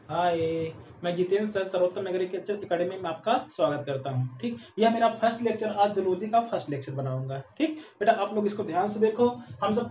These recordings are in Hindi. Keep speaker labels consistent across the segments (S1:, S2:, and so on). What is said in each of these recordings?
S1: हाय, मैं जितेंद्र सर सर्वोत्तम एग्रीकल्चर एकेडमी में आपका स्वागत करता हूँ। ठीक, यह मेरा फर्स्ट लेक्चर, आज जूलॉजी का फर्स्ट लेक्चर बनाऊंगा। ठीक बेटा, आप लोग इसको ध्यान से देखो। हम सब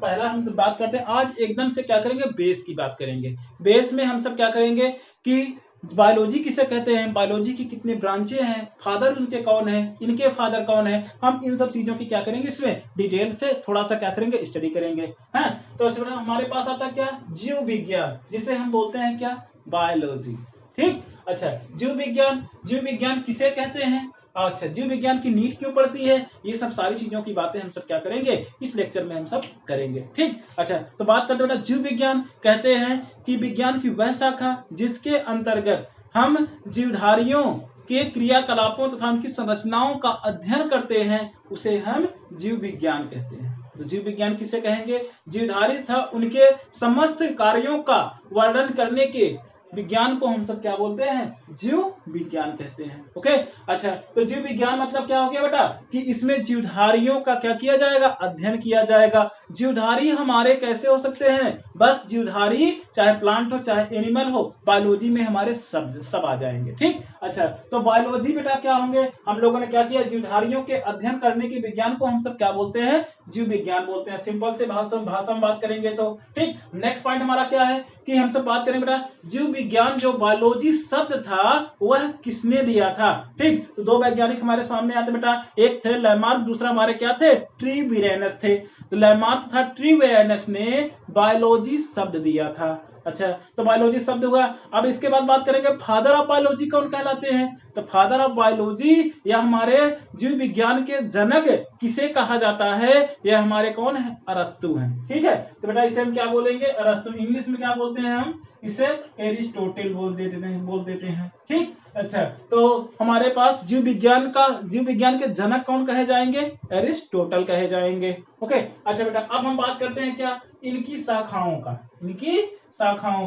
S1: बात करते हैं आज एकदम से क्या करेंगे, बेस की बात करेंगे। बेस में हम सब क्या करेंगे कि बायोलॉजी किसे कहते हैं, बायोलॉजी की कितनी ब्रांचें हैं, फादर उनके कौन है, इनके फादर कौन है, हम इन सब चीजों की क्या करेंगे, इसमें डिटेल से थोड़ा सा क्या करेंगे, स्टडी करेंगे। है तो हमारे पास आता है क्या, जीव विज्ञान, जिसे हम बोलते हैं क्या, बायोलॉजी। ठीक, अच्छा, जीव विज्ञान किसे कहते हैं, अच्छा, जीव विज्ञान की नीड क्यों पड़ती है, ये सब सारी चीजों की बातें हम सब क्या करेंगे, इस लेक्चर में हम सब करेंगे। ठीक, अच्छा, तो बात करते बेटा, जीव विज्ञान कहते हैं कि विज्ञान की वह शाखा जिसके अंतर्गत हम जीवधारियों के क्रियाकलापों तथा उनकी संरचनाओं का अध्ययन करते हैं, उसे हम जीव विज्ञान कहते हैं। तो जीव विज्ञान किसे कहेंगे, जीवधारी तथा उनके समस्त कार्यों का वर्णन करने के विज्ञान को हम सब क्या बोलते हैं, जीव विज्ञान कहते हैं। ओके, अच्छा, तो जीव विज्ञान मतलब क्या हो गया बेटा, कि इसमें जीवधारियों का क्या किया जाएगा, अध्ययन किया जाएगा। जीवधारी हमारे कैसे हो सकते हैं, बस जीवधारी चाहे प्लांट हो चाहे एनिमल हो, बायोलॉजी में हमारे सब आ जाएंगे। ठीक, अच्छा, तो बायोलॉजी बेटा क्या होंगे, हम लोगों ने क्या किया, जीवधारियों के अध्ययन करने के विज्ञान को हम सब क्या बोलते हैं, जीव विज्ञान बोलते हैं। सिंपल से भाषा में बात करेंगे तो। ठीक, नेक्स्ट पॉइंट हमारा क्या है कि हम सब बात करेंगे बेटा, जीव विज्ञान जो बायोलॉजी शब्द था वह किसने दिया था। ठीक, तो दो वैज्ञानिक हमारे सामने आते बेटा, एक थे लैमार्क, दूसरा हमारे क्या थे, ट्रीविरेनस थे। तो लैमार्क तथा ट्रीविरेनस ने बायोलॉजी शब्द दिया था। अच्छा, तो बायोलॉजी शब्द हुआ। अब इसके बाद बात करेंगे फादर ऑफ बायोलॉजी कौन कहलाते हैं, तो फादर ऑफ बायोलॉजी या हमारे जीव विज्ञान के जनक किसे कहा जाता है, यह हमारे कौन है, अरस्तु हैं। ठीक है, तो बेटा इसे हम क्या बोलेंगे, अरस्तु। इंग्लिश में क्या बोलते हैं हम, इसे एरिस्टोटल बोल देते हैं। ठीक, अच्छा, तो हमारे पास जीव विज्ञान के जनक कौन कहे जाएंगे, एरिस्टोटल कहे जाएंगे। ओके, अच्छा बेटा, अब हम बात करते हैं क्या, इनकी शाखाओं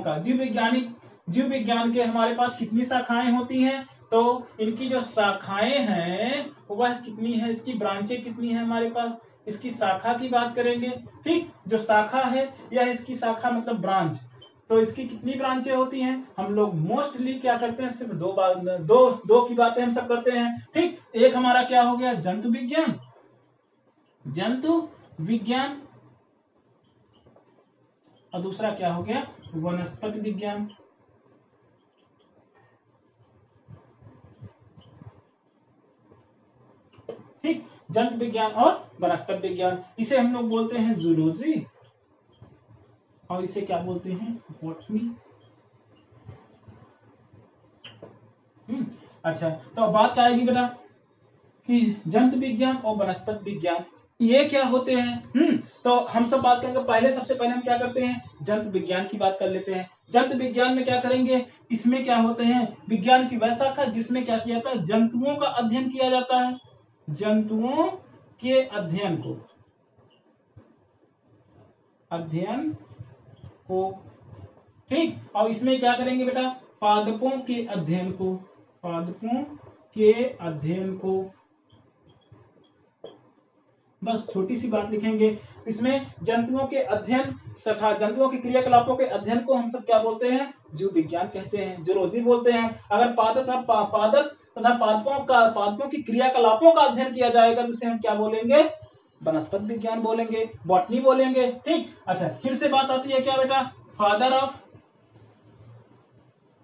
S1: का, जीव विज्ञान के हमारे पास कितनी शाखाएं होती हैं, तो इनकी जो शाखाएं हैं वह कितनी है, इसकी ब्रांचें कितनी है हमारे पास, इसकी शाखा की बात करेंगे। ठीक, जो शाखा है या इसकी शाखा मतलब ब्रांच, तो इसकी कितनी ब्रांचें होती हैं, हम लोग मोस्टली क्या करते हैं, सिर्फ दो की बातें हम सब करते हैं। ठीक, एक हमारा क्या हो गया, जंतु विज्ञान, और दूसरा क्या हो गया, वनस्पति विज्ञान। ठीक, जंतु विज्ञान और वनस्पति विज्ञान, इसे हम लोग बोलते हैं जूलॉजी, और इसे क्या बोलते हैं, बॉटनी। अच्छा, तो अब बात क्या आएगी बेटा कि जंतु विज्ञान और वनस्पति विज्ञान ये क्या होते हैं। तो हम सब बात करेंगे, सबसे पहले हम क्या करते हैं, जंतु विज्ञान की बात कर लेते हैं। जंतु विज्ञान में क्या करेंगे, इसमें क्या होते हैं, विज्ञान की वह शाखा जिसमें क्या किया जाता है, जंतुओं का अध्ययन किया जाता है, जंतुओं के अध्ययन को। ठीक, और इसमें क्या करेंगे बेटा, पादपों के अध्ययन को, बस छोटी सी बात लिखेंगे। इसमें जंतुओं के अध्ययन तथा जंतुओं के क्रियाकलापों के अध्ययन को हम सब क्या बोलते हैं, जीव विज्ञान कहते हैं, जूलॉजी बोलते हैं। अगर पादप तथा पादपों की क्रियाकलापों का अध्ययन किया जाएगा तो उसे हम क्या बोलेंगे, वनस्पति विज्ञान बोलेंगे, बॉटनी बोलेंगे। ठीक, अच्छा, फिर से बात आती है क्या बेटा, फादर ऑफ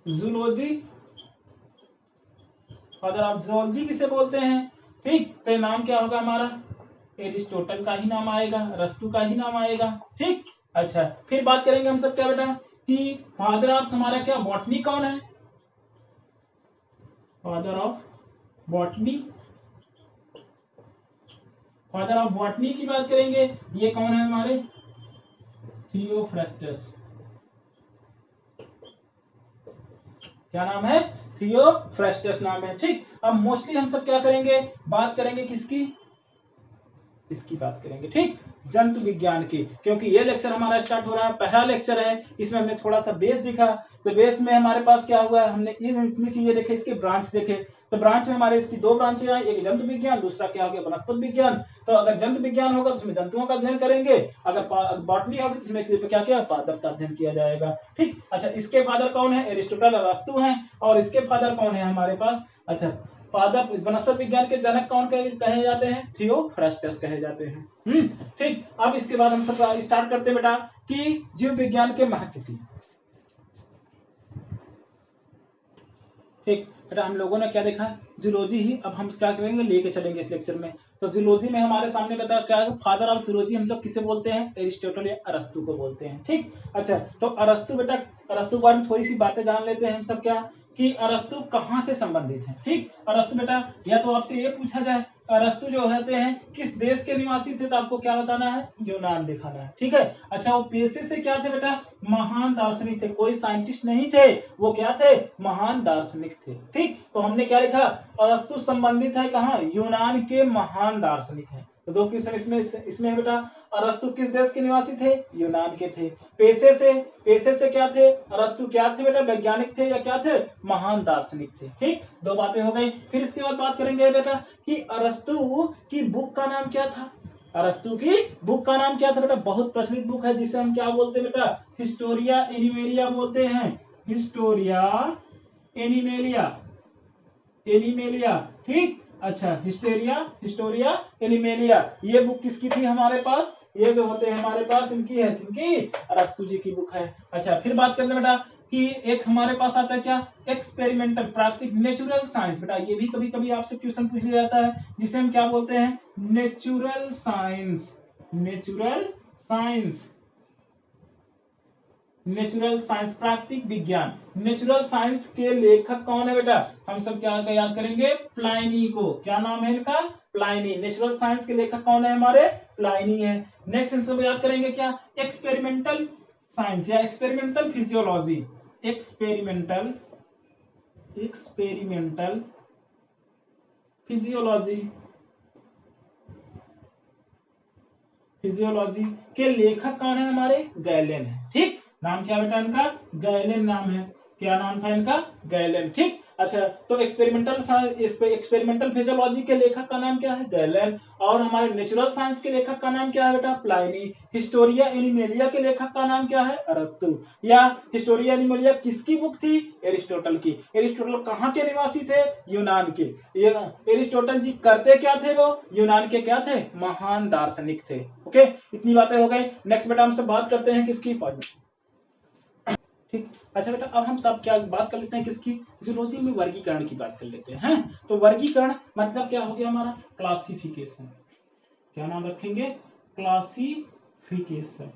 S1: जूलॉजी किसे बोलते हैं। ठीक, तो नाम क्या होगा हमारा, एरिस्टोटल का ही नाम आएगा, अरस्तु का ही नाम आएगा। ठीक, अच्छा, फिर बात करेंगे हम सब क्या बेटा कि फादर ऑफ हमारा क्या, बॉटनी कौन है, फादर ऑफ बॉटनी की बात करेंगे, ये कौन है हमारे, थियोफ्रस्टस। क्या नाम है, थियोफ्रस्टस नाम है। ठीक, अब मोस्टली हम सब क्या करेंगे, बात करेंगे किसकी, इसकी बात करेंगे। ठीक, जंतु विज्ञान के, क्योंकि ये लेक्चर हमारा स्टार्ट हो रहा है, पहला लेक्चर है, इसमें हमने थोड़ा सा बेस दिखा। तो बेस में हमारे पास क्या हुआ, हमने ये इतनी चीजें देखे, इसके ब्रांच देखे। तो ब्रांच में हमारे इसकी दो ब्रांचें हैं, एक जंतु विज्ञान, दूसरा क्या हो गया वनस्पति विज्ञान। तो अगर जंतु विज्ञान होगा तो उसमें जंतुओं का अध्ययन करेंगे, अगर बॉटनी होगी तो इसमें क्या क्या पादप का अध्ययन किया जाएगा। ठीक, अच्छा इसके फादर कौन है, एरिस्टोटल अरस्तु हैं, और इसके फादर कौन है हमारे पास, अच्छा पादप वनस्पति विज्ञान के जनक कौन कहे जाते हैं, थियोफ्रास्टस कहे जाते हैं। ठीक, अब इसके बाद हम सब स्टार्ट करते हैं बेटा कि जीव विज्ञान के महत्व की। ठीक बेटा, हम लोगों ने क्या देखा, जूलॉजी ही अब हम क्या करेंगे, लेके चलेंगे इस लेक्चर में। तो जूलॉजी में हमारे सामने बता क्या है, फादर ऑफ जूलॉजी हम लोग किसे बोलते हैं, एरिस्टोटल या अरस्तु को बोलते हैं। ठीक, अच्छा तो अरस्तु बेटा, अरस्तु के बारे में थोड़ी सी बातें जान लेते हैं हम सब, क्या कि अरस्तु कहाँ से संबंधित है। ठीक, अरस्तु बेटा या तो आपसे ये पूछा जाए अरस्तु जो होते हैं किस देश के निवासी थे, तो आपको क्या बताना है, यूनान दिखाना है। ठीक है, अच्छा वो पेशे से क्या थे बेटा, महान दार्शनिक थे, कोई साइंटिस्ट नहीं थे, वो क्या थे, महान दार्शनिक थे। ठीक, तो हमने क्या लिखा, अरस्तु संबंधित है कहाँ, यूनान के महान दार्शनिक है। तो दो क्वेश्चन इसमें है बेटा, अरस्तु किस देश के निवासी थे, यूनान के थे। पेशे से क्या थे, अरस्तु क्या थे बेटा, वैज्ञानिक थे या क्या थे, महान दार्शनिक थे। ठीक, दो बातें हो गई। फिर इसके बाद बात करेंगे बेटा कि अरस्तु की बुक का नाम क्या था, अरस्तु की बुक का नाम क्या था बेटा, बहुत प्रचलित बुक है जिसे हम क्या बोलते हैं बेटा, हिस्टोरिया एनिमेलिया बोलते हैं, हिस्टोरिया एनिमेलिया। ठीक, अच्छा हिस्टोरिया एनिमेलिया, ये बुक किसकी थी हमारे पास, ये जो होते हैं हमारे पास इनकी है, किनकी, अरस्तु जी की बुक है। अच्छा फिर बात करते हैं बेटा कि एक हमारे पास आता है क्या, एक्सपेरिमेंटल प्राकृतिक नेचुरल साइंस। बेटा ये भी कभी कभी आपसे क्वेश्चन पूछ लिया जाता है, जिसे हम क्या बोलते हैं, नेचुरल साइंस। नेचुरल साइंस प्राकृतिक विज्ञान। नेचुरल साइंस के लेखक कौन है बेटा, हम सब क्या याद करेंगे, प्लाइनी को। क्या नाम है इनका, प्लाइनी। नेचुरल साइंस के लेखक कौन है हमारे, प्लाइनी है। नेक्स्ट हम सब याद करेंगे क्या, एक्सपेरिमेंटल साइंस या एक्सपेरिमेंटल फिजियोलॉजी। एक्सपेरिमेंटल फिजियोलॉजी के लेखक कौन है हमारे, गैलेन है। ठीक, नाम क्या बेटा इनका, गैलेन नाम है। क्या नाम था इनका, गैलेन। ठीक, अच्छा तो एक्सपेरिमेंटल फिजियोलॉजी के लेखक का नाम क्या है, गैलेन। और हमारे नेचुरल साइंस के लेखक का नाम क्या है बेटा, प्लाइनी। हिस्टोरिया एनिमेलिया के लेखक का नाम क्या है, अरस्तु। या हिस्टोरिया एनिमेलिया किसकी बुक थी, एरिस्टोटल की। एरिस्टोटल कहाँ के निवासी थे, यूनान के। एरिस्टोटल जी करते क्या थे, वो यूनान के क्या थे, महान दार्शनिक थे। ओके, इतनी बातें हो गई। नेक्स्ट बेटा हम सब बात करते हैं किसकी, ठीक, अच्छा बेटा अब हम सब क्या बात कर लेते हैं किसकी, जूलॉजी में वर्गीकरण की बात कर लेते हैं। तो वर्गीकरण मतलब क्या हो गया हमारा, क्लासिफिकेशन। क्या नाम रखेंगे, क्लासिफिकेशन।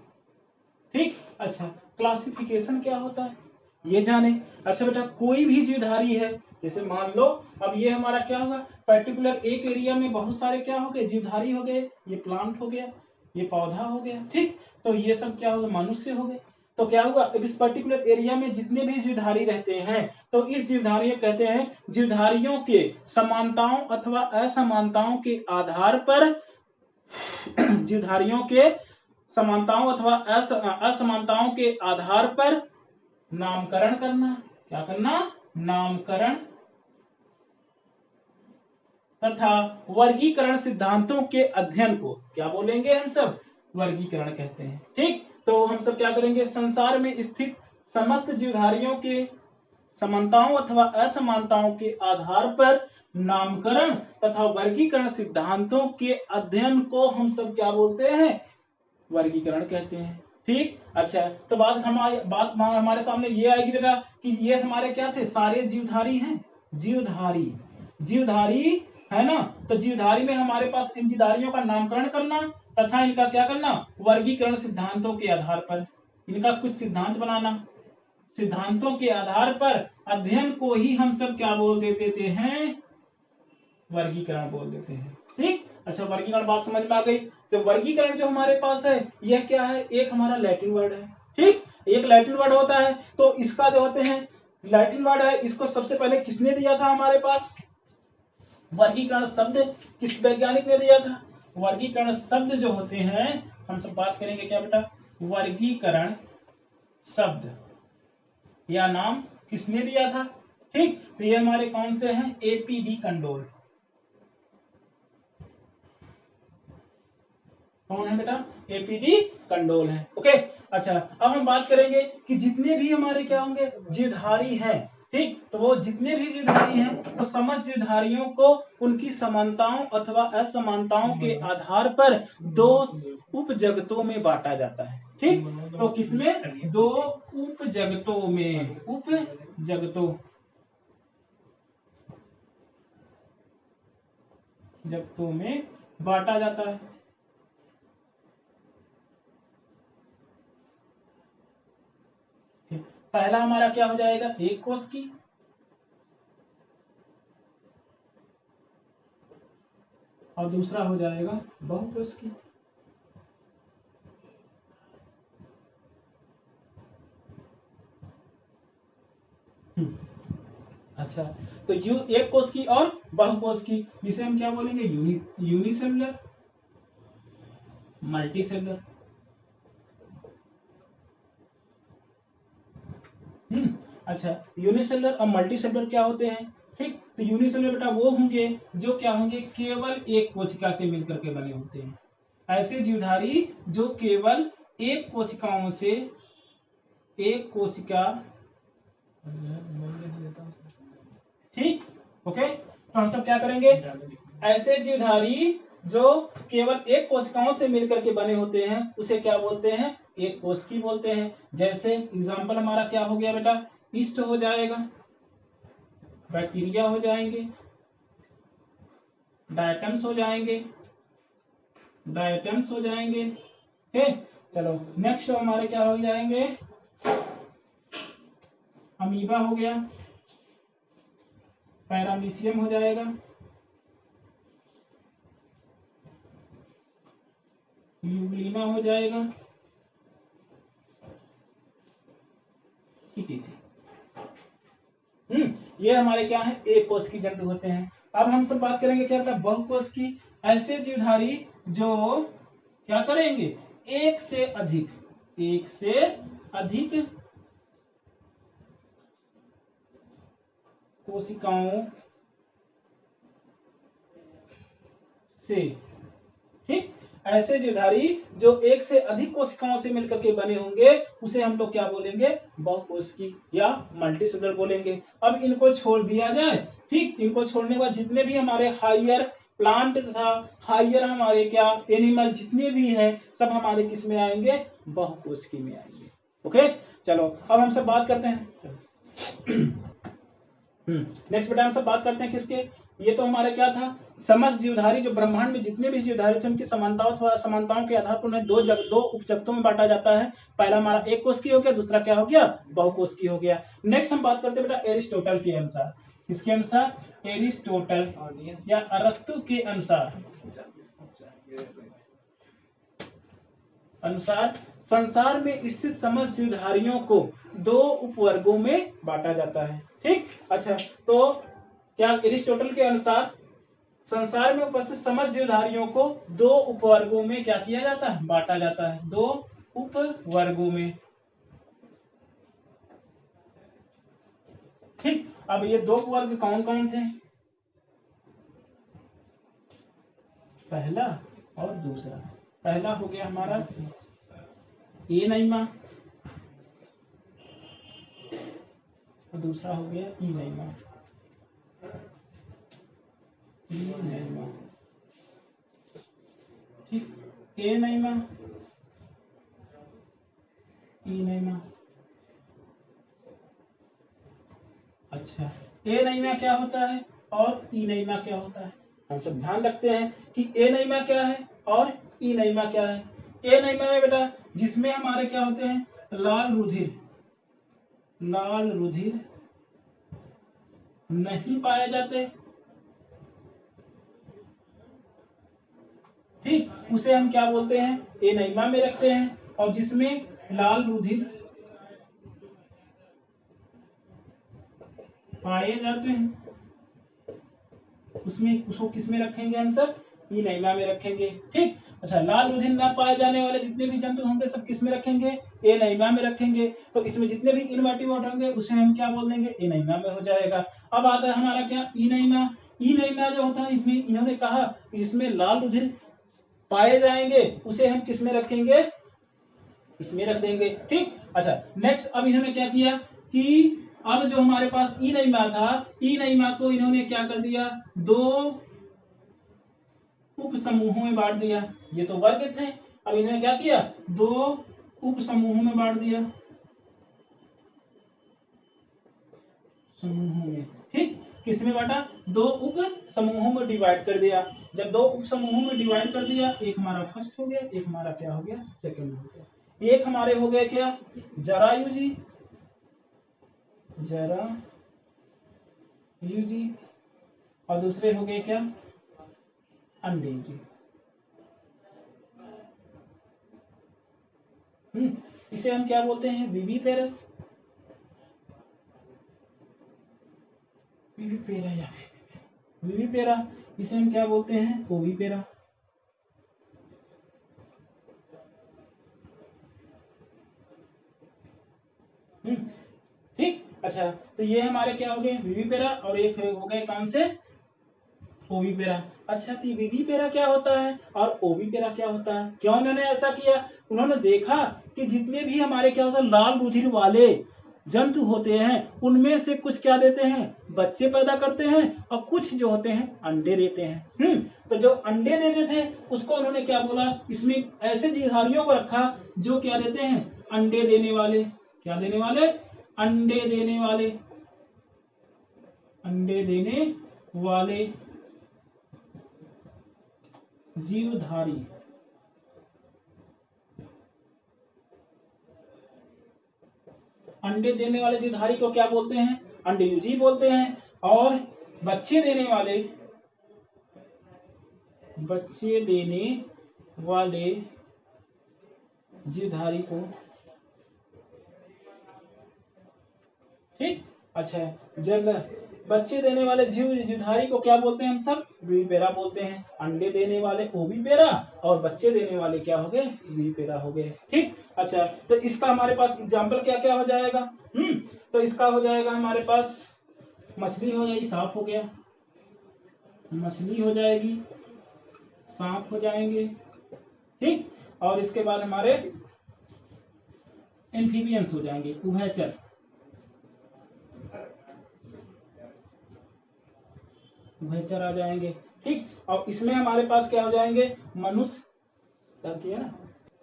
S1: ठीक, अच्छा क्लासिफिकेशन क्या होता है ये जाने। अच्छा बेटा कोई भी जीवधारी है, जैसे मान लो अब ये हमारा क्या होगा, पर्टिकुलर एक एरिया में बहुत सारे क्या हो गए, जीवधारी हो गए। ये प्लांट हो गया, ये पौधा हो गया। ठीक, तो ये सब क्या होगा, मनुष्य हो गए। तो क्या हुआ, इस पर्टिकुलर एरिया में जितने भी जीवधारी रहते हैं, तो इस जीवधारियों कहते हैं, जीवधारियों के समानताओं अथवा असमानताओं के आधार पर जीवधारियों के समानताओं अथवा असमानताओं के आधार पर नामकरण करना। क्या करना, नामकरण तथा वर्गीकरण सिद्धांतों के अध्ययन को क्या बोलेंगे हम सब, वर्गीकरण कहते हैं। ठीक, तो हम सब क्या करेंगे, संसार में स्थित समस्त जीवधारियों के समानताओं अथवा असमानताओं के आधार पर नामकरण तथा वर्गीकरण सिद्धांतों के अध्ययन को हम सब क्या बोलते हैं, वर्गीकरण कहते हैं। ठीक, अच्छा तो बात हमारे सामने ये आएगी बेटा कि ये हमारे क्या थे, सारे जीवधारी हैं, जीवधारी है ना। तो जीवधारी में हमारे पास इन जीवधारियों का नामकरण करना तथा इनका क्या करना, वर्गीकरण सिद्धांतों के आधार पर इनका कुछ सिद्धांत बनाना। सिद्धांतों के आधार पर अध्ययन को ही हम सब क्या बोल देते हैं, वर्गीकरण बोल देते हैं। ठीक, अच्छा वर्गीकरण बात समझ में आ गई। तो वर्गीकरण जो हमारे पास है यह क्या है, एक हमारा लैटिन वर्ड है। ठीक, एक लैटिन वर्ड होता है, तो इसका जो होते हैं लैटिन वर्ड है, इसको सबसे पहले किसने दिया था हमारे पास, वर्गीकरण शब्द किस वैज्ञानिक ने दिया था, वर्गीकरण शब्द जो होते हैं हम सब बात करेंगे क्या बेटा, वर्गीकरण शब्द या नाम किसने दिया था। ठीक, तो ये हमारे कौन से हैं, एपीडी कंडोल। कौन है बेटा, एपीडी कंडोल है। ओके, अच्छा अब हम बात करेंगे कि जितने भी हमारे क्या होंगे जीवधारी हैं, ठीक, तो वो जितने भी जीवधारी हैं वो समस्त जीवधारियों को उनकी समानताओं अथवा असमानताओं के आधार पर दो उप जगतों में बांटा जाता है। ठीक, तो किसमें, दो उप जगतों में, उप जगतों जगतों में बांटा जाता है। पहला हमारा क्या हो जाएगा, एक कोष की, और दूसरा हो जाएगा बहुकोष की। अच्छा, तो एक कोष की और बहुकोष की, जिसे हम क्या बोलेंगे, यूनिसेलुलर, मल्टीसेलुलर। अच्छा, यूनिसेलुलर और मल्टीसेलुलर क्या होते हैं। ठीक, तो यूनिसेलुलर बेटा वो होंगे जो क्या होंगे, केवल एक कोशिका से मिलकर के बने होते हैं। ऐसे जीवधारी जो केवल एक कोशिकाओं से, एक कोशिका, ठीक, ओके, तो हम सब क्या करेंगे, ऐसे जीवधारी जो केवल एक कोशिकाओं से मिलकर के बने होते हैं उसे क्या बोलते हैं, एक कोशिकी बोलते हैं। जैसे एग्जांपल हमारा क्या हो गया बेटा, ईस्ट हो जाएगा, बैक्टीरिया हो जाएंगे, डायटम्स हो जाएंगे, डायटम्स हो जाएंगे। ठीक, चलो नेक्स्ट हमारे क्या हो जाएंगे, अमीबा हो गया, पैरामीशियम हो जाएगा, यूग्लिना हो जाएगा, ये हमारे क्या है, एक कोष की जंतु होते हैं। अब हम सब बात करेंगे क्या बेटा, बहुकोष की। ऐसे जीवधारी जो क्या करेंगे, एक से अधिक, एक से अधिक कोशिकाओं से, ठीक, ऐसे जीवधारी जो एक से अधिक कोशिकाओं से मिलकर के बने होंगे उसे हम लोग क्या बोलेंगे, बहुकोशिकी या मल्टीसेलुलर बोलेंगे। अब इनको छोड़ दिया जाए, ठीक, इनको छोड़ने के बाद जितने भी हमारे हायर प्लांट तथा हायर हमारे क्या एनिमल जितने भी हैं सब हमारे किस में आएंगे, बहुकोशिकी में आएंगे। ओके, चलो अब हम सब बात करते हैं नेक्स्ट बेटा, हम सब बात करते हैं किसके, ये तो हमारे क्या था, समस्त जीवधारी जो ब्रह्मांड में जितने भी जीवधारी थे उनकी समानताओं अथवा असमानताओं के आधार पर उन्हें दो उपजगतों में बांटा जाता है। पहला हमारा एक कोशिकी हो गया, दूसरा क्या हो गया, बहुकोशिकी हो गया। नेक्स्ट हम बात करते हैं बेटा एरिस्टोटल के अनुसार, किसके अनुसार, एरिस्टोटल या अरस्तु के अनुसार संसार में स्थित समस्त जीवधारियों को दो उपवर्गों में बांटा जाता है। ठीक, अच्छा, तो क्या एरिस्टोटल के अनुसार संसार में उपस्थित समस्त जीवधारियों को दो उपवर्गों में क्या किया जाता है, बांटा जाता है, दो उपवर्गों में। ठीक, अब ये दो उपवर्ग कौन कौन थे, पहला और दूसरा। पहला हो गया हमारा ए नाइमा और दूसरा हो गया ई नाइमा। ठीक, ए नाइमा, ई नाइमा। अच्छा, ए नाइमा क्या होता है और ई नाइमा क्या होता है, हम सब ध्यान रखते हैं कि ए नाइमा क्या है और ई नाइमा क्या है। ए नाइमा में बेटा जिसमें हमारे क्या होते हैं, लाल रुधिर, लाल रुधिर नहीं पाए जाते, ठीक, उसे हम क्या बोलते हैं, ए नाइमा में रखते हैं। और जिसमें लाल रुधिर पाए जाते हैं उसमें उसको किस में रखेंगे, आंसर ई नाइमा में रखेंगे। ठीक, अच्छा, लाल रुधिर न पाए जाने वाले जितने भी जंतु होंगे सब किस में रखेंगे? एनीमिया में रखेंगे। तो इसमें जितने भी इनवर्टिब्रेट होंगे उसे हम क्या बोल देंगे? एनीमिया में हो जाएगा। अब आता है हमारा क्या? इनइमा। इनइमा जो होता है इसमें इन्होंने कहा कि जिसमें लाल रुधिर पाए जाएंगे उसे हम किस में रखेंगे? इसमें रख देंगे। ठीक, अच्छा नेक्स्ट अब इन्होंने क्या किया कि अब जो हमारे पास इनइमा था, इनइमा को इन्होंने क्या कर दिया? 2 उप समूहों में बांट दिया। ये तो वर्ग थे, अब इन्होंने क्या किया? 2 उप समूहों में बांट दिया, समूहों में। ठीक, किसमें बांटा? 2 उप समूहों में डिवाइड कर दिया। जब 2 उप समूहों में डिवाइड कर दिया, एक हमारा फर्स्ट हो गया, एक हमारा क्या हो गया? सेकंड हो गया। एक हमारे हो गए क्या? जरायुजी, जरायुजी, और दूसरे हो गए क्या? अंडेयुजी। इसे हम क्या बोलते हैं? विविपेरस, विविपेरा या विविपेरा। इसे हम क्या बोलते हैं? ओविपेरा। ठीक, अच्छा तो ये हमारे क्या हो गए? विविपेरा, और एक हो गए कौन से? ओविपेरा। अच्छा, तो विविपेरा क्या होता है और ओविपेरा क्या होता है? क्यों उन्होंने ऐसा किया? उन्होंने देखा कि जितने भी हमारे क्या होता है लाल रुधिर वाले जंतु होते हैं उनमें से कुछ क्या देते हैं? बच्चे पैदा करते हैं, और कुछ जो होते हैं अंडे देते हैं। तो जो अंडे देते थे उसको उन्होंने क्या बोला? इसमें ऐसे जीवधारियों को रखा जो क्या देते हैं? अंडे देने वाले। क्या देने वाले? अंडे देने वाले, अंडे देने वाले जीवधारी। अंडे देने वाले जीवधारी को क्या बोलते हैं? अंडेयुजी बोलते हैं। और बच्चे देने वाले, बच्चे देने वाले जीवधारी को, ठीक, अच्छा जल बच्चे देने वाले जीवधारी को क्या बोलते हैं? हम सब विविपेरा बोलते हैं। अंडे देने वाले ओविपेरा, और बच्चे देने वाले क्या हो गए? विविपेरा हो गए। ठीक, अच्छा तो इसका हमारे पास एग्जाम्पल क्या क्या हो जाएगा? तो इसका हो जाएगा हमारे पास मछली हो जाएगी, सांप हो गया, मछली हो जाएगी, सांप हो जाएंगे। ठीक, और इसके बाद हमारे एम्फीबियंस हो जाएंगे, उभयचर। उभयचर आ जाएंगे। ठीक, और इसमें हमारे पास क्या हो जाएंगे? मनुष्य, किया ना,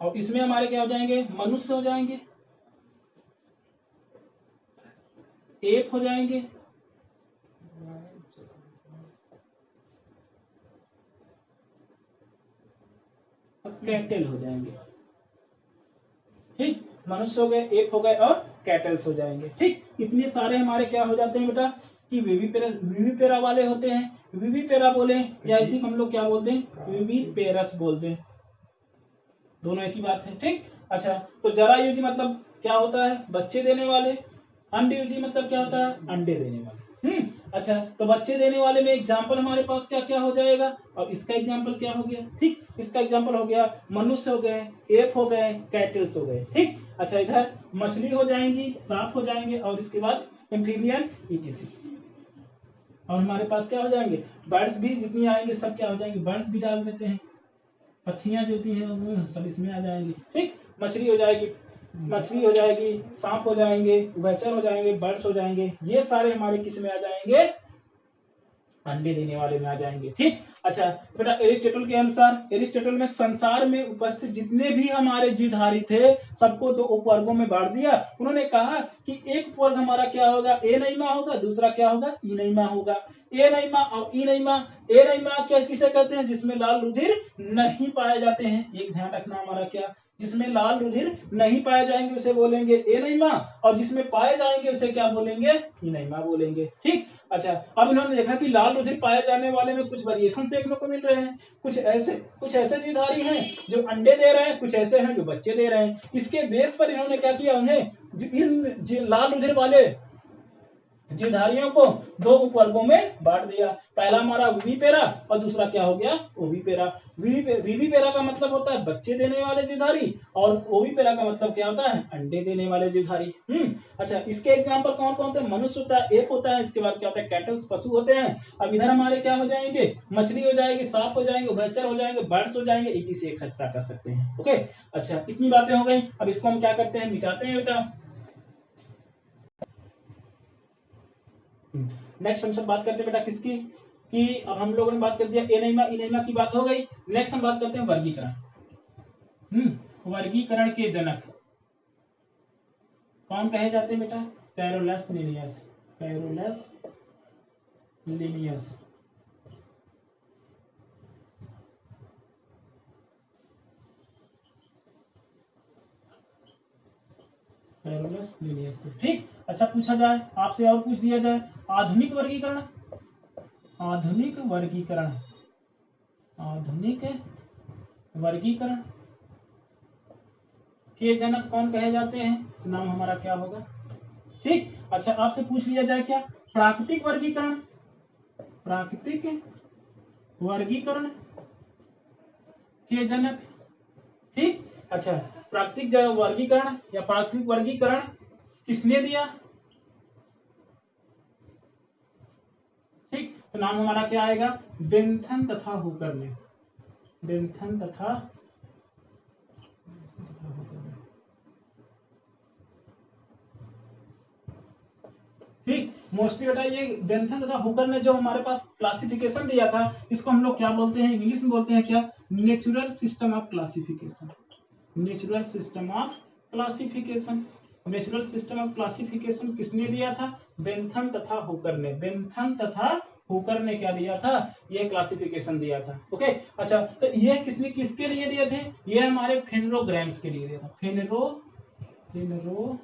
S1: और इसमें हमारे क्या हो जाएंगे? मनुष्य हो जाएंगे, एप हो जाएंगे, कैटल हो जाएंगे। ठीक, मनुष्य हो गए, एप हो गए, और कैटल्स हो जाएंगे। ठीक, इतने सारे हमारे क्या हो जाते हैं बेटा? कि विविपेरा वाले होते हैं। विविपेरा बोले या इसी को हम लोग क्या बोलते हैं? विविपेरस बोलते हैं। दोनों एक ही बात है। ठीक, अच्छा तो जरायुजी मतलब क्या होता है? बच्चे देने वाले। अंडेयुजी मतलब क्या होता है? अंडे देने वाले। अच्छा तो बच्चे देने वाले में एग्जाम्पल हमारे पास क्या क्या हो जाएगा? और इसका एग्जाम्पल क्या हो गया? ठीक, इसका एग्जाम्पल हो गया मनुष्य हो गए, एप हो गए, कैटल्स हो गए। ठीक, अच्छा इधर मछली हो जाएंगी, सांप हो जाएंगे, और इसके बाद एम्फीबियन, ईटीसी। और हमारे पास क्या हो जाएंगे? बर्ड्स भी जितनी आएंगे सब क्या हो जाएंगे? बर्ड्स भी डाल देते हैं, पक्षियां जो होती हैं वो सब इसमें आ जाएंगी। ठीक, मछली हो जाएगी, मछली हो जाएगी, सांप हो जाएंगे, उभयचर हो जाएंगे, बर्ड्स हो जाएंगे। ये सारे हमारे किस में आ जाएंगे? अंडे देने वाले में आ जाएंगे। ठीक, अच्छा बेटा एरिस्टोटल के अनुसार, एरिस्टोटल में संसार में उपस्थित जितने भी हमारे जीवधारी थे सबको 2 उपवर्गों में बांट दिया। उन्होंने कहा कि एक वर्ग हमारा क्या होगा? एनीमा होगा, दूसरा क्या होगा? इनीमा होगा। एनीमा और इनीमा, एनीमा क्या किसे कहते हैं? जिसमें लाल रुधिर नहीं पाए जाते हैं। एक ध्यान रखना हमारा क्या, जिसमें लाल रुधिर नहीं पाए जाएंगे उसे बोलेंगे एनीमा, और जिसमें पाए जाएंगे उसे क्या बोलेंगे? इनीमा बोलेंगे। ठीक, अच्छा अब इन्होंने देखा कि लाल रुधिर पाए जाने वाले में कुछ वेरिएशन देखने को मिल रहे हैं। कुछ ऐसे जीवधारी हैं जो अंडे दे रहे हैं, कुछ ऐसे हैं जो बच्चे दे रहे हैं। इसके बेस पर इन्होंने क्या किया? उन्हें इन लाल रुधिर वाले जीवधारियों को दो उपवर्गों में बांट दिया। पहला हमारा विविपेरा और दूसरा क्या हो गया, ओविपेरा। विविपेरा का मतलब होता है बच्चे देने वाले जीवधारी और ओविपेरा का मतलब क्या होता है, अंडे देने वाले जीवधारी। अच्छा, इसके एग्जांपल कौन कौन होते हैं, मनुष्य होता है, एप होता है, इसके बाद क्या होता है, कैटल्स पशु होते हैं। अब इधर हमारे क्या हो जाएंगे, मछली हो जाएगी, सांप हो जाएंगे, उभयचर हो जाएंगे, बर्ड्स हो जाएंगे, etc एक्सेट्रा कर सकते हैं। ओके, अच्छा इतनी बातें हो गई। अब इसको हम क्या करते हैं, मिटाते हैं बेटा। नेक्स्ट हम सब बात करते हैं बेटा किसकी, कि अब हम लोगों ने बात कर दिया एनेमा इनेमा की बात हो गई। नेक्स्ट हम बात करते हैं वर्गीकरण। वर्गीकरण के जनक कौन कहे जाते हैं बेटा, Carolus Linnaeus. Carolus Linnaeus. Carolus Linnaeus. ठीक, अच्छा पूछा जाए आपसे और पूछ दिया जाए, आधुनिक वर्गीकरण, आधुनिक वर्गीकरण, आधुनिक वर्गीकरण के जनक कौन कहे जाते हैं, नाम हमारा क्या होगा। ठीक, अच्छा आपसे पूछ लिया जाए क्या, प्राकृतिक वर्गीकरण, प्राकृतिक वर्गीकरण के जनक। ठीक, अच्छा प्राकृतिक वर्गीकरण या प्राकृतिक वर्गीकरण किसने दिया। ठीक, तो नाम हमारा क्या आएगा, बेंथन तथा हुकर ने। बेंथन तथा ठीक, मोस्टली बेटा ये बेंथन तथा हुकर ने जो हमारे पास क्लासिफिकेशन दिया था, इसको हम लोग क्या बोलते हैं, इंग्लिश में बोलते हैं क्या, natural system of classification. Natural system of classification. Natural system of classification किसने दिया था, बेंथन तथा हुकर ने। बेंथन तथा हुकर ने क्या दिया था, ये क्लासिफिकेशन दिया था। ओके, अच्छा तो ये किसने किसके लिए दिए थे, ये हमारे फेनरोग्राम्स के लिए दिया था। फेनरोग्राम्स।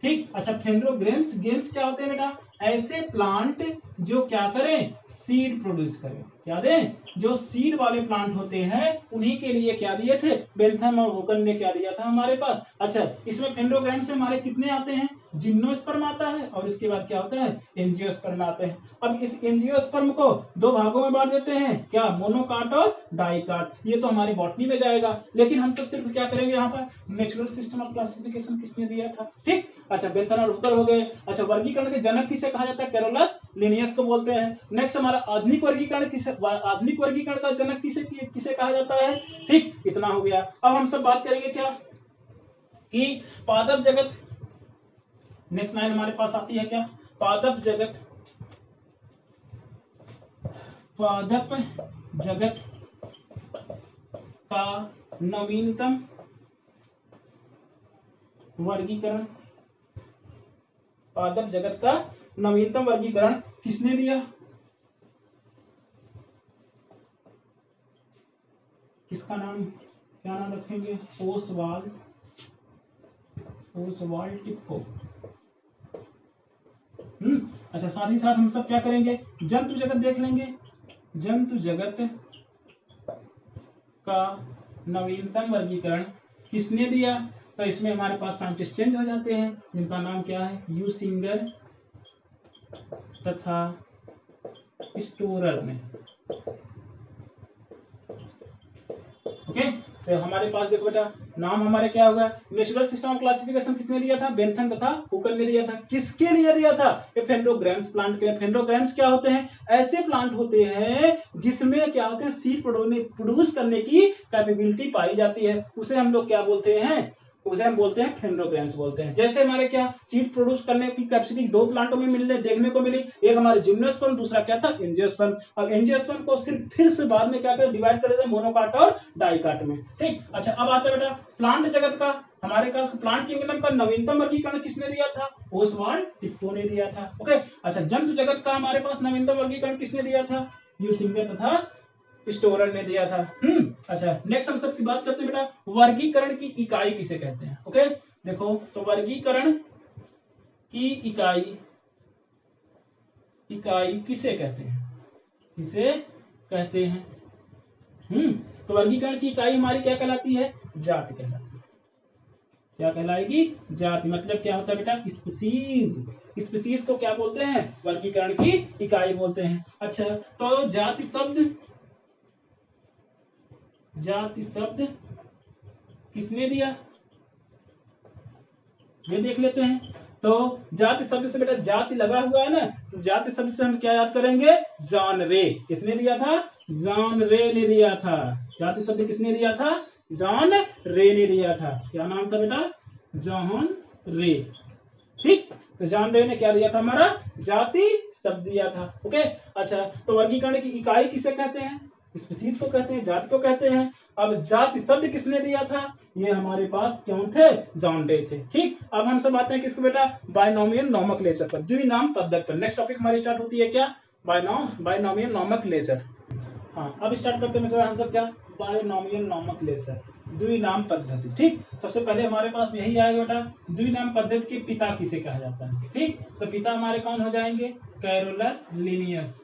S1: ठीक, अच्छा फेनरोग्राम्स गेम्स क्या होते हैं बेटा, ऐसे प्लांट जो क्या करें, सीड प्रोड्यूस करें। क्या दें, जो सीड वाले प्लांट होते हैं उन्हीं के लिए क्या दिए थे, बेंथम और हुकर ने क्या दिया था हमारे पास। अच्छा, इसमें फेनरोग्राम से हमारे कितने आते हैं, जिम्नोस्पर्म आता है और इसके बाद क्या होता है, एंजियोस्पर्म आते हैं। अब इस एंजियोस्पर्म को दो भागों में बांट देते हैं, क्या, मोनोकाट और डाइकाट। ये तो हमारी बॉटनी में जाएगा, लेकिन हम सब सिर्फ क्या करेंगे यहाँ पर, नेचुरल सिस्टम ऑफ क्लासिफिकेशन किसने दिया था। ठीक, अच्छा बेंथन और हुकर हो गए। अच्छा, वर्गीकरण के जनक किसे कहा जाता है, कैरोलस लिनियस को बोलते हैं। नेक्स्ट हमारा आधुनिक वर्गीकरण किसे, आधुनिक वर्गीकरण का जनक किसे किसे कहा जाता है। ठीक, इतना हो गया। अब हम सब बात करेंगे क्या, कि पादप जगत। नेक्स्ट लाइन हमारे पास आती है क्या, पादप जगत। पादप जगत का नवीनतम वर्गीकरण। पादप जगत का नवीनतम वर्गीकरण किसने दिया, किसका नाम, क्या नाम रखेंगे, ओसवाल्ड, ओसवाल्ड टिप्पो। अच्छा, साथ ही साथ हम सब क्या करेंगे, जंतु जगत देख लेंगे। जंतु जगत का नवीनतम वर्गीकरण किसने दिया, तो इसमें हमारे पास साइंटिस्ट चेंज हो जाते हैं, जिनका नाम क्या है, यू सिंगर तथा स्टोरर ने। ओके, तो हमारे पास देखो बेटा, नाम हमारे क्या होगा, नेचुरल सिस्टम ऑफ क्लासिफिकेशन किसने दिया था, बेंथन तथा हुकर ने दिया था। किसके लिए दिया था, ये फेनरोग्राम्स प्लांट के लिए। फेनरोग्राम्स क्या होते हैं, ऐसे प्लांट होते हैं जिसमें क्या होते हैं, सीड प्रोड्यूस करने की कैपेबिलिटी पाई जाती है, उसे हम लोग क्या बोलते हैं, उसे हम बोलते हैं फेनरोग्राम्स बोलते हैं। जैसे हमारे क्या, सीड प्रोड्यूस करने की कैपेसिटी दो प्लांटों में मिलने देखने को मिली, एक हमारे जिम्नोस्पर्म, दूसरा क्या था, एंजियोस्पर्म। अब एंजियोस्पर्म को सिर्फ फिर से बाद में क्या कर डिवाइड कर देते हैं, मोनोकाट और डाइकाट में। ठीक, अच्छा अब आता है बेटा प्लांट जगत का, हमारे पास प्लांट किंगडम का नवीनतम वर्गीकरण किसने दिया था, ओसवाल्ड टिप्पो ने दिया था। ओके, अच्छा जंतु जगत का हमारे पास नवीनतम वर्गीकरण किसने दिया था, यू सिंगर तथा स्टोरर ने दिया था। अच्छा नेक्स्ट हम सबकी बात करते हैं बेटा, वर्गीकरण की इकाई किसे कहते हैं। ओके, देखो तो वर्गीकरण की इकाई, इकाई किसे कहते हैं, किसे कहते हैं। तो वर्गीकरण की इकाई हमारी क्या कहलाती है, जात कहलाती है। क्या कहलाएगी? जाति। मतलब क्या होता है बेटा? स्पीसीज। स्पीसीज को क्या बोलते हैं? वर्गीकरण की इकाई बोलते हैं। अच्छा, तो जाति शब्द किसने दिया, ये देख लेते हैं। तो जाति शब्द से बेटा जाति लगा हुआ है ना, तो जाति शब्द से हम क्या याद करेंगे? जॉन रे। किसने दिया था? जॉन रे ने दिया था। जाति शब्द किसने दिया था? जॉन रे ने दिया था। क्या नाम था बेटा? जॉन रे। ठीक, तो जॉन रे ने क्या दिया था? हमारा जाति शब्द दिया था। ओके, अच्छा, तो वर्गीकरण की इकाई किसे कहते हैं? स्पीसीज को कहते हैं, जाति को कहते हैं। अब जाति शब्द किसने दिया था? ये हमारे पास कौन थे? जॉन रे थे। ठीक, अब हम सब आते हैं किसको बेटा? बायनोमियल नोमेनक्लेचर पर, द्विनाम पद्धति पर। नेक्स्ट टॉपिक हमारी स्टार्ट होती है क्या? Binomial nomenclature. हाँ, अब स्टार्ट करते हैं हम सब क्या? बायनोमियल नोमेनक्लेचर, द्विनाम पद्धति। ठीक, सबसे पहले हमारे पास यही आएगा बेटा, द्विनाम पद्धति के पिता किसे कहा जाता है? ठीक, तो पिता हमारे कौन हो जाएंगे? Carolus Linnaeus.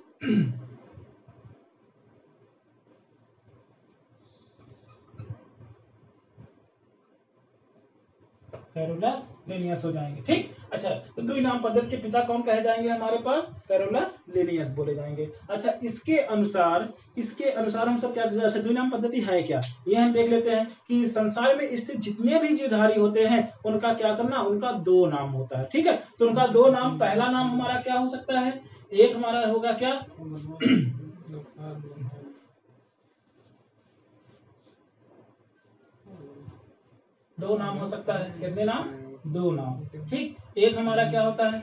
S1: कैरोलस लिनियस हो जाएंगे। ठीक, अच्छा, तो द्विनाम पद्धति के पिता कौन कहे जाएंगे हमारे पास? कैरोलस लिनियस बोले जाएंगे। अच्छा, इसके अनुसार हम सब क्या, अच्छा, द्विनाम पद्धति है क्या, ये हम देख लेते हैं कि संसार में स्थित जितने भी जीवधारी होते हैं उनका क्या करना? उनका दो नाम होता है। ठीक है, तो उनका दो नाम, पहला नाम हमारा क्या हो सकता है? एक हमारा होगा क्या? दो नाम हो सकता है। कितने नाम? दो नाम। ठीक, एक हमारा क्या होता है?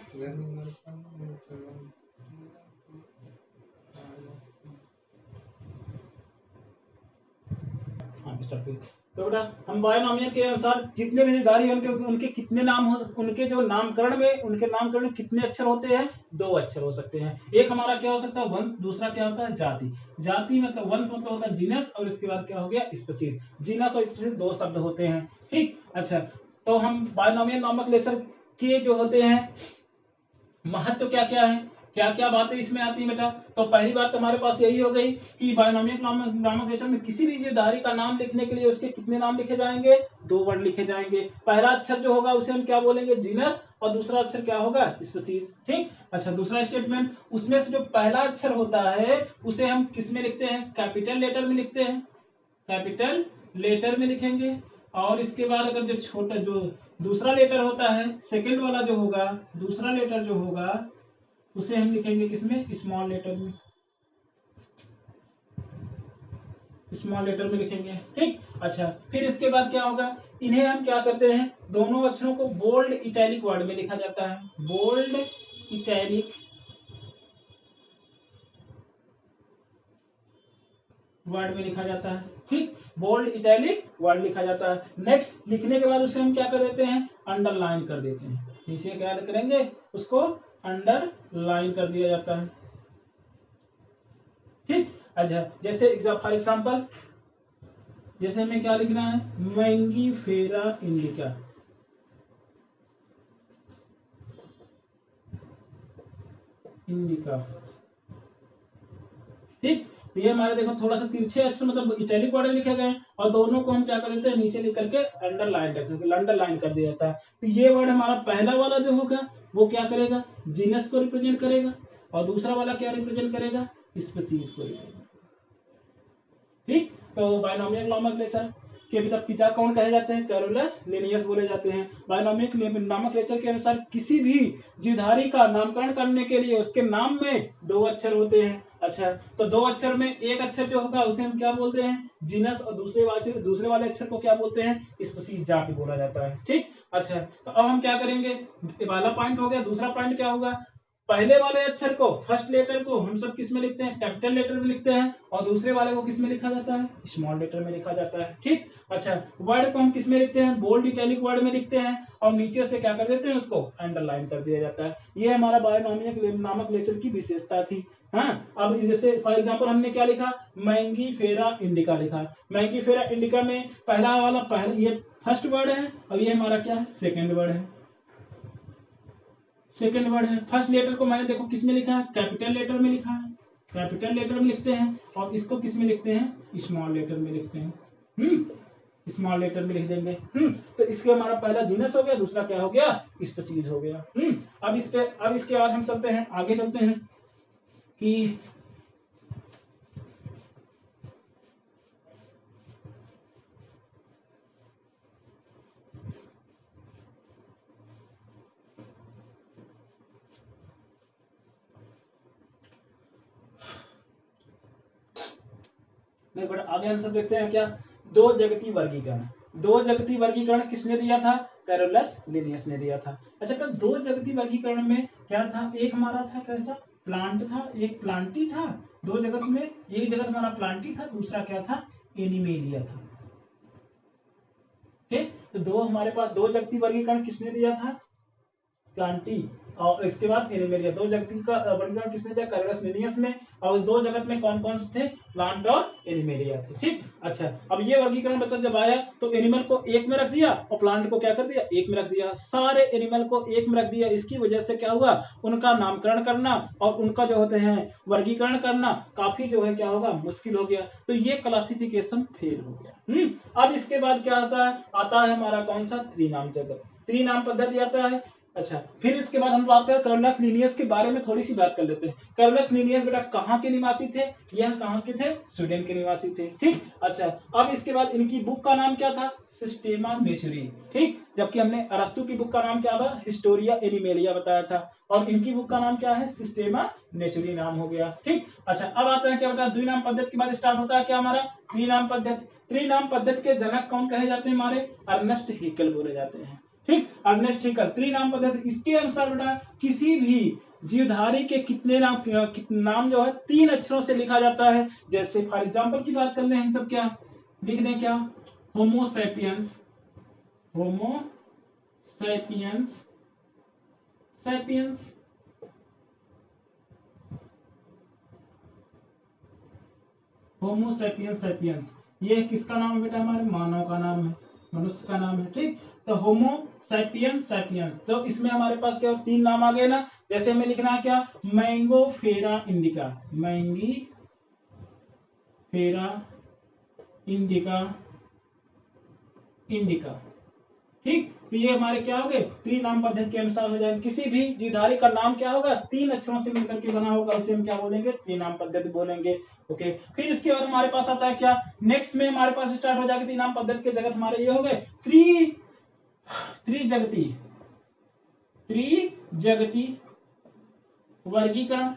S1: तो बेटा हम बायनोमियल के अनुसार जितने भी जीवधारी उनके कितने नाम हो, उनके जो नामकरण में कितने अक्षर होते हैं? दो अक्षर हो सकते हैं। एक हमारा क्या हो सकता है? वंश। दूसरा क्या होता है? जाति। जाति मतलब वंश मतलब होता है जीनस, और इसके बाद क्या हो गया? स्पीसीज। जीनस और स्पीसीज दो शब्द होते हैं। ठीक, अच्छा, तो हम बायनोमियल नोमेनक्लेचर के जो होते हैं महत्व क्या क्या है, क्या क्या बातें इसमें आती है बेटा? तो पहली बात तो हमारे पास यही हो गई कि बायनोमियल नोमेनक्लेचर में किसी भी जीवधारी का नाम लिखने के लिए उसके कितने नाम लिखे जाएंगे? दो वर्ड लिखे जाएंगे। पहला अक्षर जो होगा उसे हम क्या बोलेंगे? जीनस, और दूसरा अक्षर क्या होगा? स्पीसीज। ठीक, अच्छा, दूसरा स्टेटमेंट, उसमें से जो पहला अक्षर होता है उसे हम किस में लिखते हैं? कैपिटल लेटर में लिखते हैं। कैपिटल लेटर में लिखेंगे। और इसके बाद अगर जो छोटा, जो दूसरा लेटर होता है, सेकंड वाला जो होगा, दूसरा लेटर जो होगा उसे हम लिखेंगे किसमें? स्मॉल लेटर में। स्मॉल लेटर में लिखेंगे। ठीक, अच्छा, फिर इसके बाद क्या होगा? इन्हें हम क्या करते हैं? दोनों अक्षरों को बोल्ड इटैलिक वर्ड में लिखा जाता है। बोल्ड इटैलिक वर्ड में लिखा जाता है। ठीक, बोल्ड इटैलिक वर्ड लिखा जाता है। नेक्स्ट, लिखने के बाद उसे हम क्या कर देते हैं? अंडरलाइन कर देते हैं। नीचे क्या करेंगे? उसको अंडरलाइन कर दिया जाता है। ठीक, अच्छा, जैसे फॉर एग्जांपल, जैसे हमें क्या लिखना है? Mangifera indica. इंडिका। ठीक, तो ये हमारे देखो थोड़ा सा तिरछे अक्षर मतलब इटैलिक वर्ड लिखे गए, और दोनों को हम क्या कर देते हैं? नीचे लिख करके अंडरलाइन कर दिया जाता है। तो ये वर्ड हमारा पहला वाला जो होगा वो क्या करेगा? जीनस को रिप्रेजेंट करेगा, और दूसरा वाला क्या रिप्रेजेंट करेगा? स्पीसीज को। ठीक, तो बायनोमियल नोमेनक्लेचर के पिता कौन कहे जाते हैं? कैरोलस लिनियस बोले जाते हैं। बायनोमियल नोमेनक्लेचर के अनुसार किसी भी जीवधारी का नामकरण करने के लिए उसके नाम में दो अक्षर होते हैं। अच्छा, तो दो अक्षर में एक अक्षर जो होगा उसे हम क्या बोलते हैं? जीनस, और दूसरे वाले अक्षर को क्या बोलते हैं? स्पीसीज, जाति बोला जाता है। ठीक, अच्छा, तो अब हम क्या करेंगे? पहला पॉइंट हो गया। दूसरा पॉइंट क्या होगा? पहले वाले अक्षर को, फर्स्ट लेटर को हम सब किस में लिखते हैं? कैपिटल लेटर में लिखते हैं, और दूसरे वाले को किस में लिखा जाता है? स्मॉल लेटर में लिखा जाता है। ठीक, अच्छा, वर्ड को हम किस में लिखते हैं? बोल्ड इटैलिक वर्ड में लिखते हैं, और नीचे से क्या कर देते हैं? उसको अंडरलाइन कर दिया जाता है। ये हमारा बायनोमियल नोमेनक्लेचर की विशेषता थी। हाँ, अब जैसे फॉर एग्जांपल हमने क्या लिखा? मैंगीफेरा इंडिका लिखा। मैंगीफेरा इंडिका में पहला वाला ये फर्स्ट वर्ड है, और ये हमारा क्या है? सेकेंड वर्ड है। सेकेंड वर्ड है। फर्स्ट लेटर को मैंने देखो किस में लिखा है? कैपिटल लेटर में लिखा है। कैपिटल लेटर में लिखते हैं, और इसको किस में लिखते हैं? स्मॉल लेटर में लिखते हैं। स्मॉल लेटर में लिख देंगे। तो इसके हमारा पहला जीनस हो गया, दूसरा क्या हो गया, स्पीसीज हो गया। अब इसके बाद हम चलते हैं आगे, चलते हैं कि बड़ा आगे हम सब देखते हैं क्या, दो जगती वर्गीकरण। दो जगती वर्गीकरण किसने दिया था, कैरोलस लिनियस ने दिया था। अच्छा, तो दो जगती वर्गीकरण में क्या था, एक हमारा था कैसा, प्लांट था, एक प्लांटी था। दो जगत में एक जगत हमारा प्लांटी था, दूसरा क्या था, एनिमेलिया था। ठीक, तो दो हमारे पास दो जगती वर्गीकरण किसने दिया था, प्लांटी, और इसके बाद एनिमेलिया। दो जगती का वर्गीकरण किसने दिया, कैरोलस लिनियस ने। और दो जगत में कौन कौन से थे, प्लांट और एनिमेलिया थे। ठीक, अच्छा, अब ये वर्गीकरण मतलब जब आया तो एनिमल को एक में रख दिया और प्लांट को क्या कर दिया, एक में रख दिया। सारे एनिमल को एक में रख दिया, इसकी वजह से क्या हुआ, उनका नामकरण करना और उनका जो होते हैं वर्गीकरण करना काफी जो है क्या होगा, मुश्किल हो गया। तो ये क्लासिफिकेशन फेल हो गया। अब इसके बाद क्या आता है हमारा कौन सा, त्रिनाम जगत, त्रिनाम पद्धति आता है। अच्छा, फिर इसके बाद हम बात करें कैरोलस लिनियस के बारे में, थोड़ी सी बात कर लेते हैं। कैरोलस लिनियस बेटा कहाँ के निवासी थे, यह कहाँ के थे, स्वीडन के निवासी थे। ठीक, अच्छा, अब इसके बाद इनकी बुक का नाम क्या था, सिस्टेमा नेचुरी। ठीक, जबकि हमने अरस्तु की बुक का नाम क्या था, हिस्टोरिया एनिमेलिया बताया था, और इनकी बुक का नाम क्या है, सिस्टेमा नेचुरी नाम हो गया। ठीक, अच्छा, अब आता है क्या बेटा, द्विनाम पद्धति के बाद स्टार्ट होता है क्या हमारा, त्रिनाम पद्धति। त्रिनाम पद्धति के जनक कौन कहे जाते हैं, हमारे अर्नेस्ट हैकेल बोले जाते हैं। ठीक, अर्नेस्ट हैकेल त्रिनाम पद्धति। इसके अनुसार बेटा किसी भी जीवधारी के कितने नाम जो है तीन अक्षरों से लिखा जाता है। जैसे फॉर एग्जांपल की बात कर ले, हम सब क्या लिख दें, क्या, Homo sapiens, Homo sapiens, sapiens, Homo sapiens, sapiens, ये किसका नाम है बेटा, हमारे मानव का नाम है, मनुष्य का नाम है। ठीक, तो होमो सैपियंस, सैपियंस, तो इसमें हमारे पास क्या तीन नाम आ गए ना। जैसे हमें लिखना है क्या, मैंगो फेरा इंडिका, मैंगी फेरा इंडिका, इंडिका। ठीक, तो ये हमारे क्या हो गए, त्रिनाम पद्धति के अनुसार हो जाएंगे। किसी भी जीवधारी का नाम क्या होगा, तीन अक्षरों से मिलकर के बना होगा, उसे हम क्या बोलेंगे, त्रिनाम पद्धति बोलेंगे। ओके, फिर इसके बाद हमारे पास आता है क्या, नेक्स्ट में हमारे पास स्टार्ट हो जाएगा त्रिनाम पद्धति के जगत हमारे ये हो गए त्रिजगती, त्रिजगती वर्गीकरण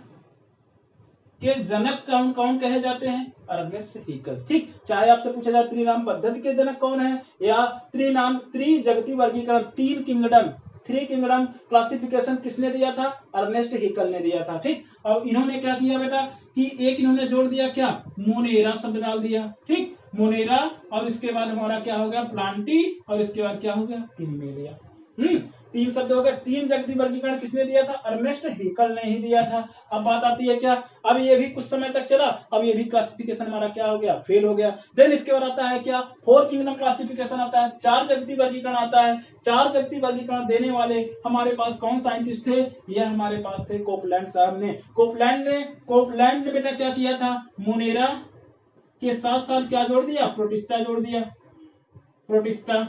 S1: के जनक कौन कौन कहे जाते हैं, अर्नेस्ट हैकेल। ठीक, चाहे आपसे पूछा जाए त्रिनाम पद्धति के जनक कौन है या त्रिजगती वर्गीकरण, तीन किंगडम, थ्री किंगडम क्लासिफिकेशन किसने दिया था, अर्नेस्ट हैकेल ने दिया था। ठीक, अब इन्होंने क्या किया बेटा कि एक इन्होंने जोड़ दिया क्या, मोनेरा शब्द डाल दिया। ठीक, मोनेरा, और इसके बाद हमारा क्या हो गया, प्लांटी, और इसके बाद क्या हो गया, एनिमेलिया। तीन शब्द हो गए। तीन जगती वर्गीकरण किसने दिया था, अर्नेस्ट हैकेल ने ही दिया था। अब बात आती है क्या, अब ये भी कुछ समय तक चला, अब ये भी क्लासिफिकेशन हमारा क्या हो गया, फेल हो गया। देन इसके बाद आता है क्या, फोर किंगडम क्लासिफिकेशन आता है, चार जगती वर्गीकरण आता है। चार जगती वर्गीकरण देने वाले हमारे पास कौन साइंटिस्ट थे, यह हमारे पास थे कोपलैंड साहब ने। कोपलैंड ने बेटा क्या किया था, मोनेरा के साथ साथ क्या जोड़ दिया, प्रोटिस्टा जोड़ दिया, प्रोटिस्टा,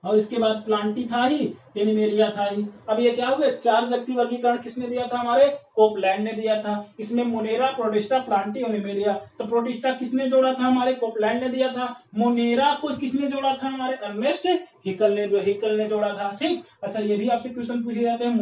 S1: और इसके बाद प्लांटी था ही, एनिमेलिया था ही। अब ये क्या हो गया, चार जगती वर्गीकरण किसने दिया था, हमारे कोपलैंड ने दिया था। इसमें मोनेरा, प्रोटिस्टा, प्लांटी और एनिमेलिया। तो प्रोटिस्टा किसने जोड़ा था, हमारे कोपलैंड ने दिया था। मोनेरा को किसने जोड़ा था, हमारे अर्नेस्ट हैकेल ने जोड़ा था। ठीक, अच्छा, ये भी आपसे क्वेश्चन पूछे जाते हैं,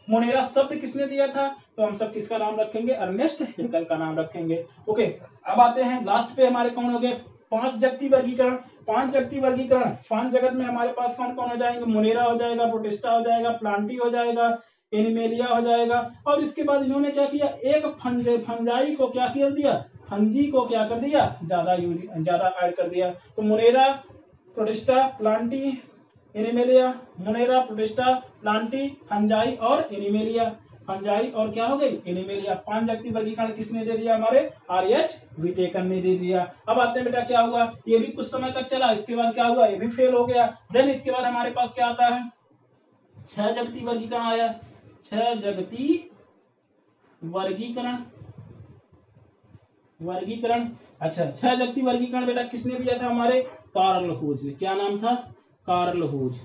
S1: मोनेरा शब्द किसने दिया था, तो हम सब किसका नाम रखेंगे, अर्नेस्ट हैकेल का नाम रखेंगे। ओके, अब आते हैं लास्ट पे हमारे कौन हो गए, पांच जगती वर्गीकरण। पांच जगती वर्गीकरण, पांच जगत में हमारे पास कौन कौन हो जाएंगे, मोनेरा हो जाएगा, प्रोटिस्टा हो जाएगा, प्लांटी हो जाएगा, एनिमेलिया हो जाएगा। और इसके बाद इन्होंने क्या किया, एक फंजाई को क्या कर दिया, फंजी को क्या कर दिया, ज्यादा ऐड कर दिया। तो Monera, protista, Plantae, animalia, Monera, protista, Plantae, fungi और एनिमेलिया। फंजाई और क्या हो गई, एनिमेलिया। पांच जगती वर्गीकरण किसने दे दिया, हमारे आर.एच. व्हिटेकर ने दे दिया। अब आते हैं बेटा क्या हुआ, ये भी कुछ समय तक चला, इसके बाद क्या हुआ, ये भी फेल हो गया। देन इसके बाद हमारे पास क्या आता है, छह जगती वर्गीकरण आया। छह जगती वर्गीकरण वर्गीकरण। अच्छा, छह जगती वर्गीकरण बेटा किसने दिया था? हमारे कार्ल हुज ने। क्या नाम था? Karl Hughes.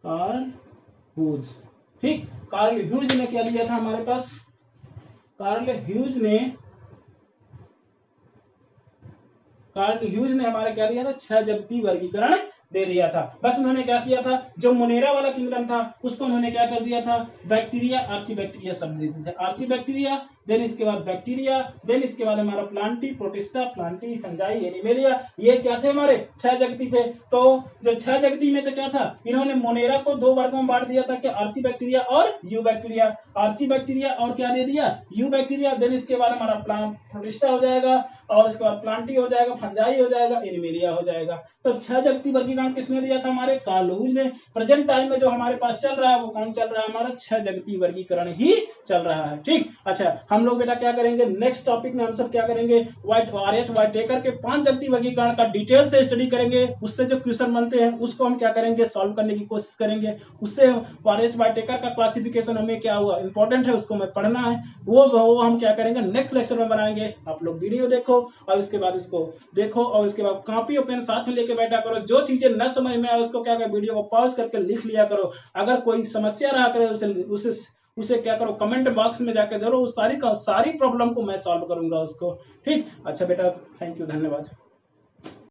S1: कार्ल हुज, ठीक। कार्ल ह्यूज ने क्या दिया था हमारे पास? कार्ल ह्यूज ने हमारे क्या दिया था? छह जगती वर्गीकरण दे दिया था। बस उन्होंने क्या किया था, जो मोनेरा वाला किंगडम था उसको उन्होंने क्या कर दिया था? बैक्टीरिया, आर्ची बैक्टीरिया शब्द दे दिया था। आर्ची बैक्टीरिया, देन इसके बाद बैक्टीरिया, देन इसके बाद हमारा Plantae, protista, Plantae, fungi, animalia. ये क्या थे? हमारे छह जगती थे। तो जो छह जगती में तो क्या था, इन्होंने मोनेरा को दो वर्गों में बांट दिया था कि आर्ची बैक्टीरिया और यू बैक्टीरिया। आर्ची बैक्टीरिया और क्या दे दिया? You bacteria. देन इसके बाद हमारा प्रोटिस्टा हो जाएगा, और इसके बाद प्लांटी हो जाएगा, फंजाई हो जाएगा, एनिमेलिया हो जाएगा। तो छह जगती वर्गीकरण किसने दिया था? हमारे कार्ल ह्यूज ने। प्रेजेंट टाइम में जो हमारे पास चल रहा है वो कौन चल रहा है? हमारा छह जगती वर्गीकरण ही चल रहा है, ठीक। अच्छा, हम लोग बेटा क्या करेंगे, नेक्स्ट टॉपिक में हम सब क्या करेंगे, आर.एच. व्हाइटेकर के पांच जगती वर्गीकरण का डिटेल से स्टडी करेंगे। उससे जो क्वेश्चन बनते हैं उसको हम क्या करेंगे, सॉल्व करने की कोशिश करेंगे। उससे आर.एच. व्हाइटेकर का क्लासिफिकेशन हमें क्या हुआ, इंपॉर्टेंट है, उसको हमें पढ़ना है। वो हम क्या करेंगे, नेक्स्ट लेक्चर में बनाएंगे। आप लोग वीडियो देखो और उसके बाद इसको देखो, और उसके बाद कॉपी और पेन साथ में लेके बैठा करो। जो चीजें न समझ में आए उसको क्या करो, वीडियो को पॉज करके लिख लिया करो। अगर कोई समस्या रहा करे उसे क्या करो, कमेंट बॉक्स में जाकर जरूर सारी प्रॉब्लम को मैं सॉल्व करूंगा उसको, ठीक। अच्छा बेटा, थैंक यू, धन्यवाद।